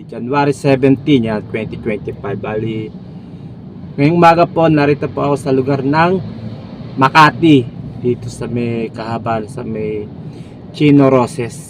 January 17 yan, 2025. Bali, ngayong umaga po, narito po ako sa lugar ng Makati, dito sa may kahabaan, sa may Chino Roses.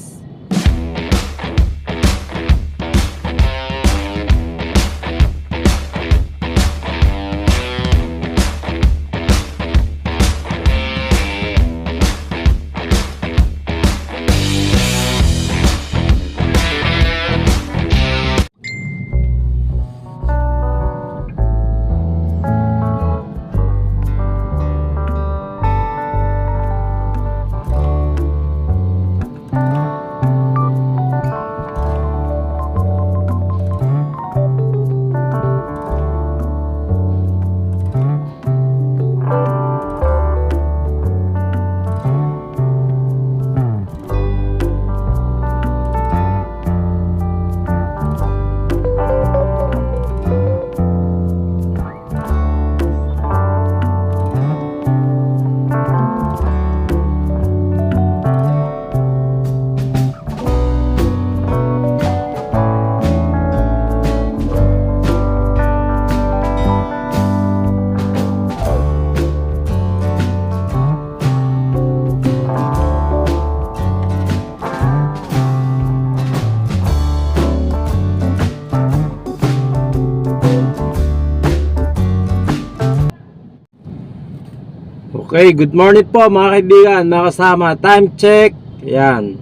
Okay, good morning po mga kaibigan, mga kasama. Time check, ayan,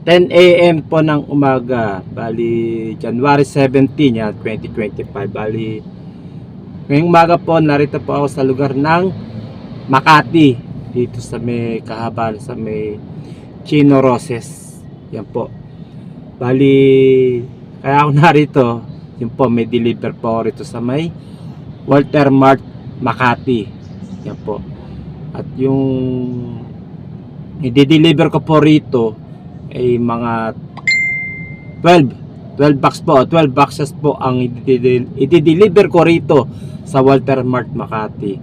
10 a.m. po ng umaga. Bali, January 17 yan, 2025. Bali, ngayong umaga po, narito po ako sa lugar ng Makati, dito sa may kahabaan, sa may Chino Roses. Yan po. Bali, kaya ako narito, yun po, may deliver po ako rito sa may Walter Mart, Makati. Yan po. At yung i-deliver ko po rito ay mga 12 box po, 12 boxes po ang i-deliver ko rito sa Walter Mart Makati.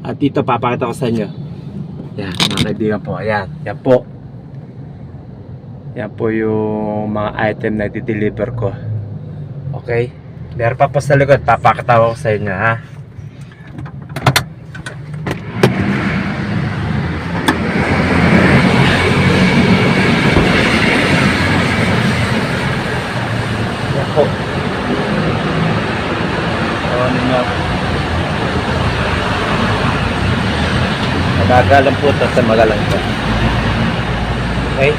At dito papakita ko sa inyo. Yan, mga kaibigan po. Ayan, yan po. Yan po yung mga item na i-deliver ko. Okay? Meron pa po sa likod, papakita ko sa inyo, ha. Po. Ano nga po. Magagalang po ito sa magalang ito. Okay.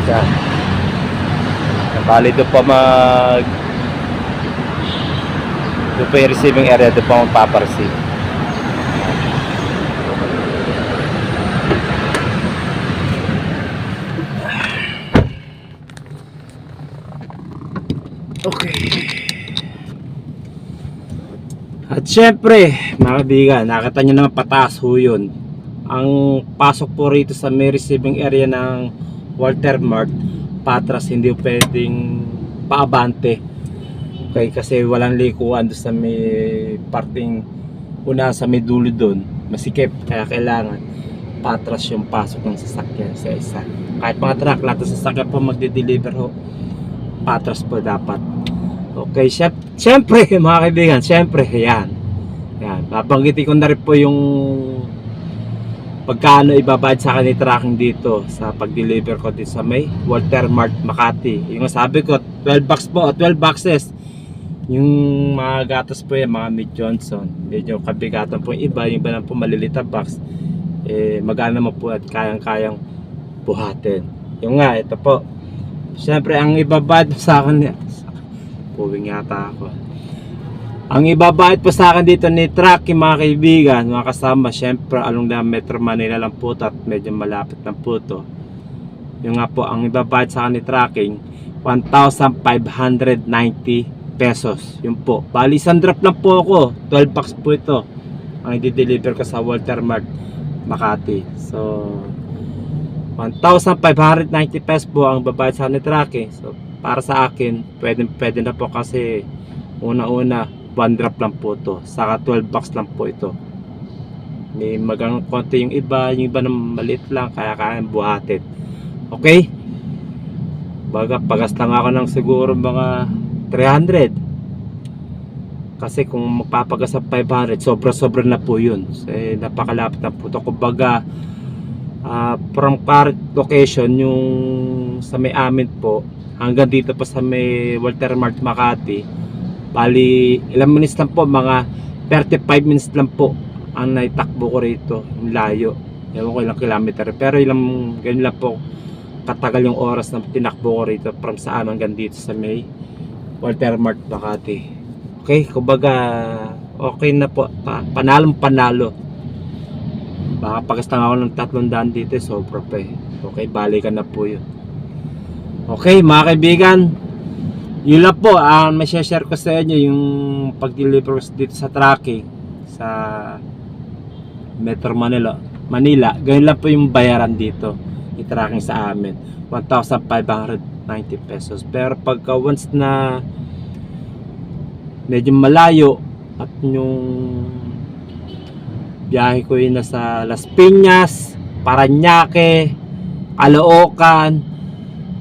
Siya. Bali doon po doon po yung receiving area, doon po magpapareceive. Okay. At syempre, mga kaibigan, nakita nyo naman pataas ho yun. Ang pasok po rito sa may receiving area ng Walter Mart, patras, hindi pwedeng paabante. Okay, kasi walang likuan doon sa may parting una sa may dulo doon. Masikip, kaya kailangan patras yung pasok ng sasakyan sa isa. Kahit mga truck, lahat ng sasakyan po magde-deliver ho, patras po dapat. Okay, syempre mga kaibigan, syempre yan. Yan, babanggitin ko na rin po yung pagkano ibabayad sa akin ni tracking dito sa pag-deliver ko dito sa may Walter Mart Makati. Yung sabi ko, 12 box po, 12 boxes. Yung mga gatas po yan, mga Mid Johnson. Medyo kabigatan po yung iba lang po malilita box. Magana mo po at kayang-kayang buhatin. Yung nga, ito po. Siyempre, ang ibabayad sa akin, puwing yata ako. Ang ibabayad po sa akin dito ni Trucky, mga kaibigan, mga kasama, siyempre, along na Metro Manila lang po at medyo malapit lang po to. Yung nga po, ang ibabayad sa akin ni Tracking, 1,590 pesos. Yun po. Bali, isang drop lang po ako. 12 bucks po ito. Ang i-deliver ko sa Walter Mart Makati. So, 1,590 pesos po ang babayad sa akin ni Tracking. So, para sa akin, pwede na po kasi una-una 1 drop lang po to, saka 12 bucks lang po ito. May magang konti yung iba na maliit lang, kaya buhatin. Okay? Baga pagas lang ako ng siguro mga 300. Kasi kung magpapagas sa 500, sobra-sobra na po yun. Kasi napakalapit na po ito. Kumbaga, from current location, yung sa may amin po, hanggang dito pa sa may Walter Mart Makati, bali, ilang minutes lang po, mga 35 minutes lang po ang naitakbo ko rito, yung layo. Ewan ko ilang kilometer, pero ilang, ganyan lang po katagal yung oras na tinakbo ko rito from sa amin hanggang dito sa may Walter Mart Makati. Okay, kumbaga okay na po, panalong panalo. Baka pagastan ako ng 300 dito, sobra pa eh. Okay, balikan na po yun. Okay mga kaibigan, yun lang po ang may share ko sa inyo, yung pag-deliver dito sa tracking sa Metro Manila. Ganyan lang po yung bayaran dito i-tracking sa amin, 1,590 pesos. Pero pagka once na medyo malayo at yung biyahe ko yun nasa Las Piñas, Parañaque, Caloocan,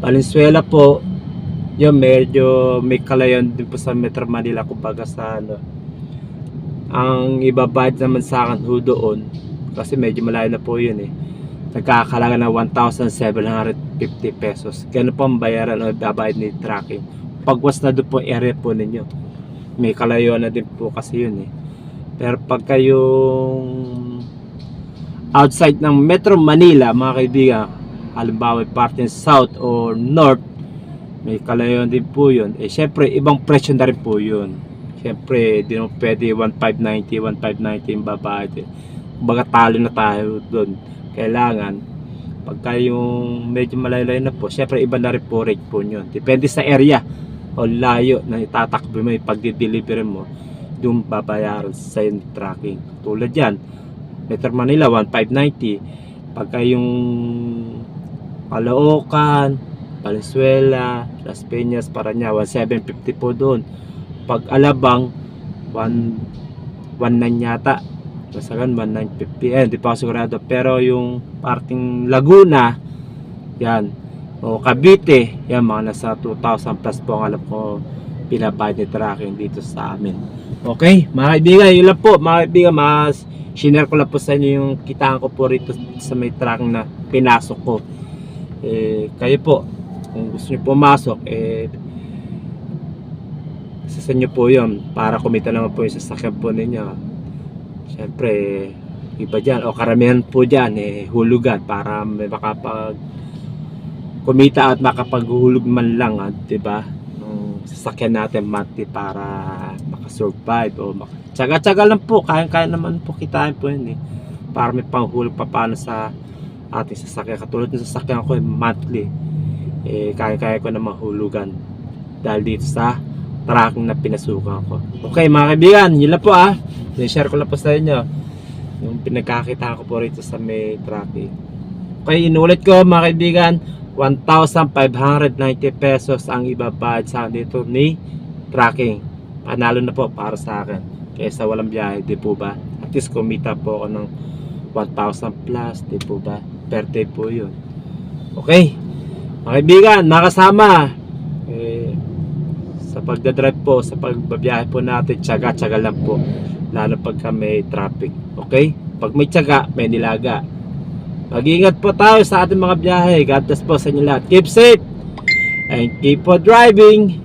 Valenzuela po, yun medyo may kalayon din po sa Metro Manila. Kumbaga sa ano, ang ibabayad naman sa akin ho doon, kasi medyo malayo na po yun eh, nagkakalaga na 1,750 pesos. Ganun po ang bayaran o babayad ni tracking. Pagwas na doon po area po ninyo, may kalayo na din po kasi yun eh. Pero pag kayong outside ng Metro Manila mga kaibigan, halimbawa part ng South or North, may kalayo din po yun. Eh syempre ibang presyo na rin po yun. Syempre di naman pwede 1,590 yung babayad eh. Kumbaga talo na tayo doon. Kailangan pagka yung medyo malayo na po, syempre iba na rin po rate po yun. Depende sa area o layo na itatakbo mo, pag-deliver mo, yung babayaran sa yung tracking. Tulad yan, Metro Manila 1,590. Pagka yung Caloocan, Valenzuela, Las Piñas, Parañaque, 1,750 po doon. Pag Alabang 1,900 yata, kasagan 1,950, di pa sigurado. Pero yung parting Laguna, yan, o Cavite, yan mga nasa 2,000 plus po ang alam ko pinabayad ni tracking dito sa amin. Okay mga kaibigan, yun lang po mga kaibigan, mas shinare ko lang po sa inyo yung kitaan ko po rito sa may tracking na pinasok ko. Kayo po kung gusto nyo pumasok, sa inyo po yun, para kumita naman po yung sasakyan po ninyo. Syempre iba dyan, o karamihan po dyan hulugan, para may makapag kumita at makapaghuhulog man lang, diba, ng sasakyan natin monthly para makasurvive o tsaga-tsaga lang po, kaya naman po kitain po yun para may panghulog pa paano sa ating sasakyan. Katulad ng sasakyan ko monthly, kaya ko na mahulugan dahil dito sa tracking na pinasukan ko. Okay mga kaibigan, yun lang po i-share ko lang po sa inyo yung pinagkakita ko po rito sa may tracking. Okay, inulit ko mga kaibigan, 1,590 pesos ang ibabayad sa dito ni tracking. Panalo na po para sa akin kaysa walang biyahe, di po ba? At least kumita po ako ng 1,000 plus, di po ba? Per day po yun. Okay mga kaibigan, nakasama sa pagdadrive po, sa pagbabiyahe po natin, tsaga-tsaga lang po, lalo pagka may traffic. Okay, pag may tsaga, may nilaga. Mag-ingat po tayo sa ating mga biyahe. God bless po sa inyo lahat. Keep safe and keep on driving.